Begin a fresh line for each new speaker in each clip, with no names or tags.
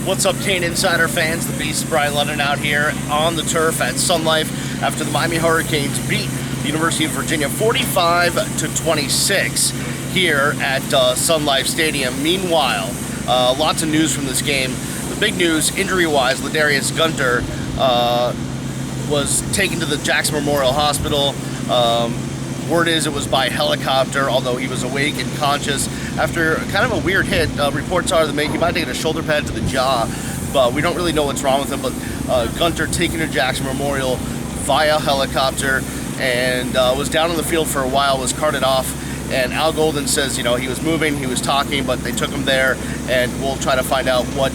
What's up, Kane Insider fans? The Beast, Brian London, out here on the turf at Sun Life after the Miami Hurricanes beat the University of Virginia 45-26 here at Sun Life Stadium. Meanwhile, lots of news from this game. The big news, injury-wise, Ladarius Gunter was taken to the Jackson Memorial Hospital. Word is it was by helicopter, although he was awake and conscious after kind of a weird hit. Reports are that he might have taken a shoulder pad to the jaw, but we don't really know what's wrong with him. But Gunter taken to Jackson Memorial via helicopter and was down on the field for a while, was carted off. And Al Golden says, he was moving, he was talking, but they took him there, and we'll try to find out what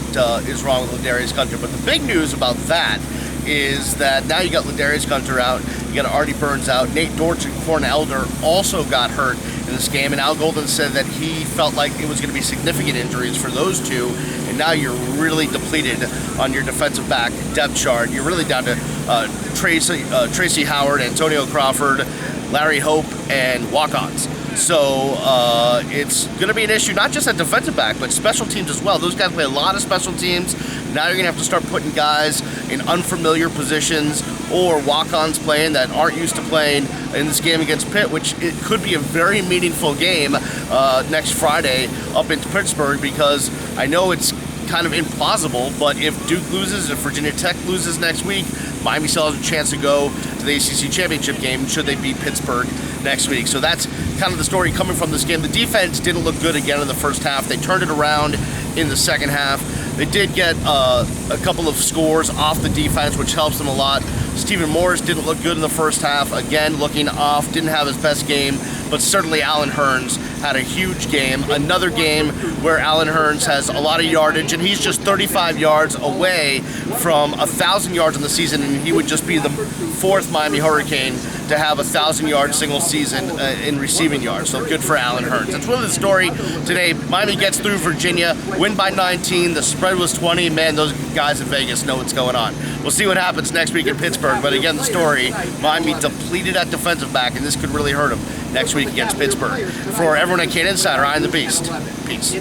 is wrong with Ladarius Gunter. But the big news about that is that now you got Ladarius Gunter out, you got Artie Burns out, Nate Dortch and Corn Elder also got hurt in this game, and Al Golden said that he felt like it was going to be significant injuries for those two, and now you're really depleted on your defensive back depth chart. You're really down to Tracy Howard, Antonio Crawford, Larry Hope, and walk-ons. So it's going to be an issue, not just at defensive back, but special teams as well. Those guys play a lot of special teams. Now you're going to have to start putting guys in unfamiliar positions or walk-ons playing that aren't used to playing in this game against Pitt, which it could be a very meaningful game next Friday up in Pittsburgh, because I know it's kind of implausible, but if Duke loses, if Virginia Tech loses next week, Miami still has a chance to go to the ACC championship game should they beat Pittsburgh next week. So that's kind of the story coming from this game. The defense didn't look good again in the first half. They turned it around in the second half. They did get a couple of scores off the defense, which helps them a lot. Stephen Morris didn't look good in the first half. Again, looking off, didn't have his best game, but certainly Allen Hurns had a huge game. Another game where Allen Hurns has a lot of yardage, and he's just 35 yards away from 1,000 yards in the season, and he would just be the fourth Miami Hurricane to have 1,000-yard single season in receiving yards. So good for Allen Hurns. That's really the story today. Miami gets through Virginia, win by 19. The spread was 20. Man, those guys in Vegas know what's going on. We'll see what happens next week in Pittsburgh. But again, the story, Miami depleted at defensive back, and this could really hurt them next week against Pittsburgh. For everyone at Kane Insider, I'm the Beast. Peace.